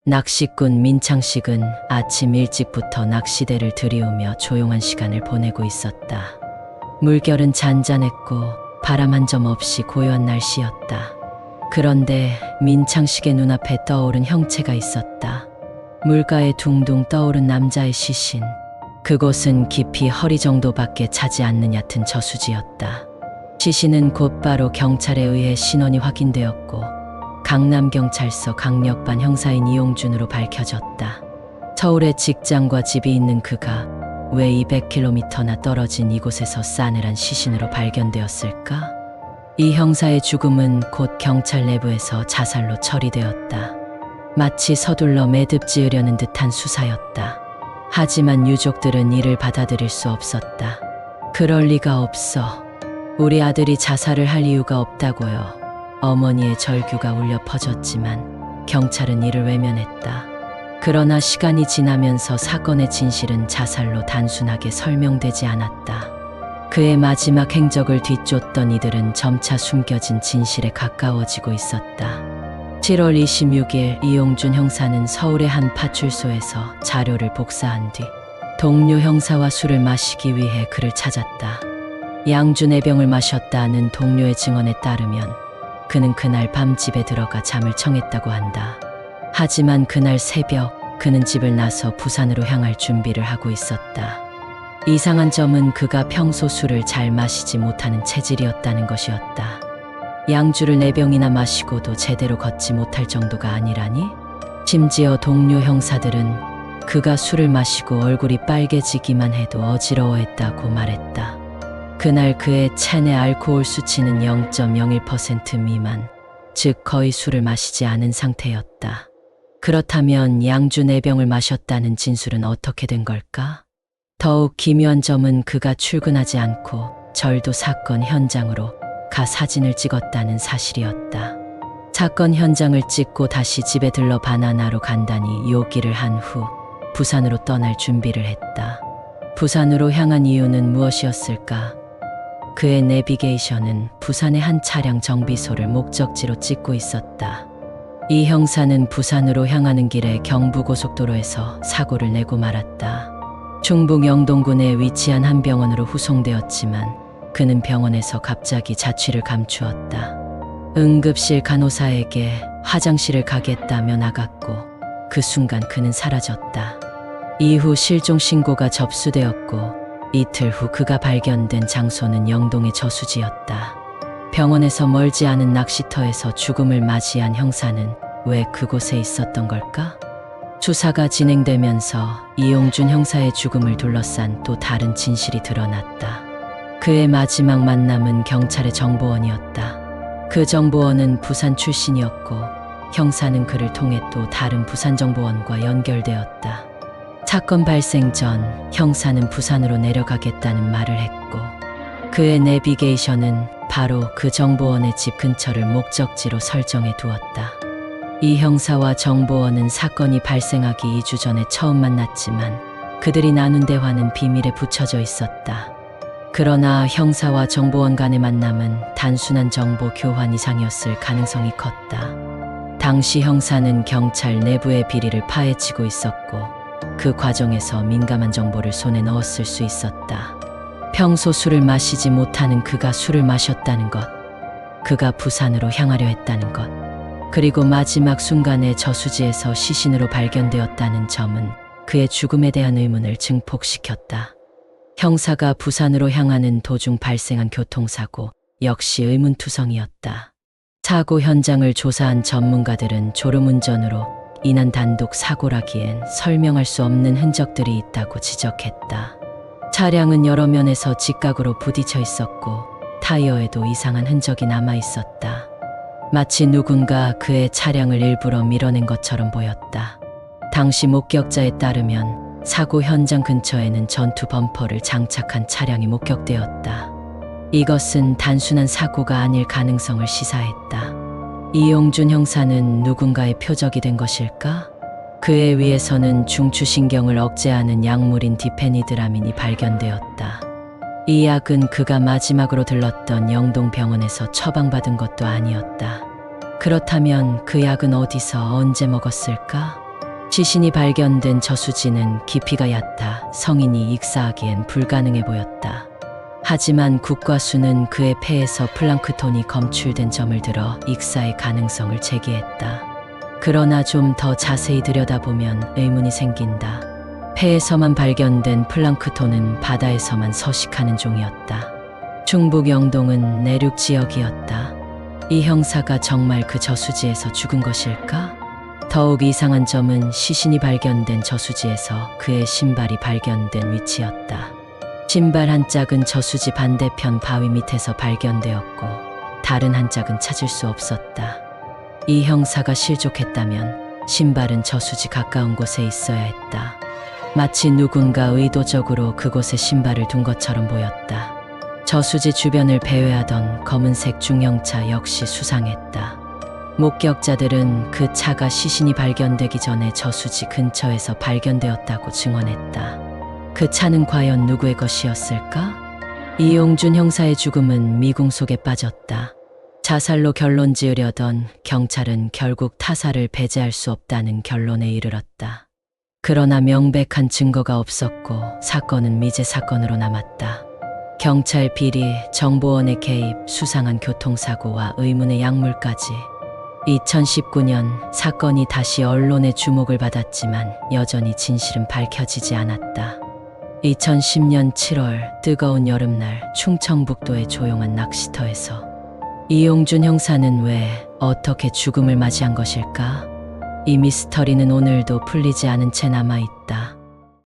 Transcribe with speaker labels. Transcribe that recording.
Speaker 1: 낚시꾼 민창식은 아침 일찍부터 낚시대를 들이우며 조용한 시간을 보내고 있었다. 물결은 잔잔했고 바람 한 점 없이 고요한 날씨였다. 그런데 민창식의 눈앞에 떠오른 형체가 있었다. 물가에 둥둥 떠오른 남자의 시신. 그곳은 깊이 허리 정도밖에 차지 않는 얕은 저수지였다. 시신은 곧바로 경찰에 의해 신원이 확인되었고 강남경찰서 강력반 형사인 이용준으로 밝혀졌다. 서울에 직장과 집이 있는 그가 왜 200km나 떨어진 이곳에서 싸늘한 시신으로 발견되었을까? 이 형사의 죽음은 곧 경찰 내부에서 자살로 처리되었다. 마치 서둘러 매듭 지으려는 듯한 수사였다. 하지만 유족들은 이를 받아들일 수 없었다. 그럴 리가 없어. 우리 아들이 자살을 할 이유가 없다고요. 어머니의 절규가 울려 퍼졌지만 경찰은 이를 외면했다. 그러나 시간이 지나면서 사건의 진실은 자살로 단순하게 설명되지 않았다. 그의 마지막 행적을 뒤쫓던 이들은 점차 숨겨진 진실에 가까워지고 있었다. 7월 26일 이용준 형사는 서울의 한 파출소에서 자료를 복사한 뒤 동료 형사와 술을 마시기 위해 그를 찾았다. 양주 4병을 마셨다는 동료의 증언에 따르면 그는 그날 밤 집에 들어가 잠을 청했다고 한다. 하지만 그날 새벽 그는 집을 나서 부산으로 향할 준비를 하고 있었다. 이상한 점은 그가 평소 술을 잘 마시지 못하는 체질이었다는 것이었다. 양주를 4병이나 마시고도 제대로 걷지 못할 정도가 아니라니? 심지어 동료 형사들은 그가 술을 마시고 얼굴이 빨개지기만 해도 어지러워했다고 말했다. 그날 그의 체내 알코올 수치는 0.01% 미만, 즉 거의 술을 마시지 않은 상태였다. 그렇다면 양주 4병을 마셨다는 진술은 어떻게 된 걸까? 더욱 기묘한 점은 그가 출근하지 않고 절도 사건 현장으로 가 사진을 찍었다는 사실이었다. 사건 현장을 찍고 다시 집에 들러 바나나로 간단히 요기를 한 후 부산으로 떠날 준비를 했다. 부산으로 향한 이유는 무엇이었을까? 그의 내비게이션은 부산의 한 차량 정비소를 목적지로 찍고 있었다. 이 형사는 부산으로 향하는 길에 경부고속도로에서 사고를 내고 말았다. 충북 영동군에 위치한 한 병원으로 후송되었지만 그는 병원에서 갑자기 자취를 감추었다. 응급실 간호사에게 화장실을 가겠다며 나갔고 그 순간 그는 사라졌다. 이후 실종 신고가 접수되었고 이틀 후 그가 발견된 장소는 영동의 저수지였다. 병원에서 멀지 않은 낚시터에서 죽음을 맞이한 형사는 왜 그곳에 있었던 걸까? 수사가 진행되면서 이용준 형사의 죽음을 둘러싼 또 다른 진실이 드러났다. 그의 마지막 만남은 경찰의 정보원이었다. 그 정보원은 부산 출신이었고 형사는 그를 통해 또 다른 부산 정보원과 연결되었다. 사건 발생 전 형사는 부산으로 내려가겠다는 말을 했고 그의 내비게이션은 바로 그 정보원의 집 근처를 목적지로 설정해 두었다. 이 형사와 정보원은 사건이 발생하기 2주 전에 처음 만났지만 그들이 나눈 대화는 비밀에 붙여져 있었다. 그러나 형사와 정보원 간의 만남은 단순한 정보 교환 이상이었을 가능성이 컸다. 당시 형사는 경찰 내부의 비리를 파헤치고 있었고 그 과정에서 민감한 정보를 손에 넣었을 수 있었다. 평소 술을 마시지 못하는 그가 술을 마셨다는 것, 그가 부산으로 향하려 했다는 것, 그리고 마지막 순간에 저수지에서 시신으로 발견되었다는 점은 그의 죽음에 대한 의문을 증폭시켰다. 형사가 부산으로 향하는 도중 발생한 교통사고 역시 의문투성이었다. 사고 현장을 조사한 전문가들은 졸음운전으로 인한 단독 사고라기엔 설명할 수 없는 흔적들이 있다고 지적했다. 차량은 여러 면에서 직각으로 부딪혀 있었고 타이어에도 이상한 흔적이 남아 있었다. 마치 누군가 그의 차량을 일부러 밀어낸 것처럼 보였다. 당시 목격자에 따르면 사고 현장 근처에는 전투 범퍼를 장착한 차량이 목격되었다. 이것은 단순한 사고가 아닐 가능성을 시사했다. 이용준 형사는 누군가의 표적이 된 것일까? 그의 위에서는 중추신경을 억제하는 약물인 디페니드라민이 발견되었다. 이 약은 그가 마지막으로 들렀던 영동병원에서 처방받은 것도 아니었다. 그렇다면 그 약은 어디서 언제 먹었을까? 시신이 발견된 저수지는 깊이가 얕아 성인이 익사하기엔 불가능해 보였다. 하지만 국과수는 그의 폐에서 플랑크톤이 검출된 점을 들어 익사의 가능성을 제기했다. 그러나 좀 더 자세히 들여다보면 의문이 생긴다. 폐에서만 발견된 플랑크톤은 바다에서만 서식하는 종이었다. 충북 영동은 내륙 지역이었다. 이 형사가 정말 그 저수지에서 죽은 것일까? 더욱 이상한 점은 시신이 발견된 저수지에서 그의 신발이 발견된 위치였다. 신발 한 짝은 저수지 반대편 바위 밑에서 발견되었고 다른 한 짝은 찾을 수 없었다. 이 형사가 실족했다면 신발은 저수지 가까운 곳에 있어야 했다. 마치 누군가 의도적으로 그곳에 신발을 둔 것처럼 보였다. 저수지 주변을 배회하던 검은색 중형차 역시 수상했다. 목격자들은 그 차가 시신이 발견되기 전에 저수지 근처에서 발견되었다고 증언했다. 그 차는 과연 누구의 것이었을까? 이용준 형사의 죽음은 미궁 속에 빠졌다. 자살로 결론 지으려던 경찰은 결국 타살을 배제할 수 없다는 결론에 이르렀다. 그러나 명백한 증거가 없었고 사건은 미제 사건으로 남았다. 경찰 비리, 정보원의 개입, 수상한 교통사고와 의문의 약물까지. 2019년 사건이 다시 언론의 주목을 받았지만 여전히 진실은 밝혀지지 않았다. 2010년 7월 뜨거운 여름날 충청북도의 조용한 낚시터에서 이용준 형사는 왜 어떻게 죽음을 맞이한 것일까? 이 미스터리는 오늘도 풀리지 않은 채 남아있다.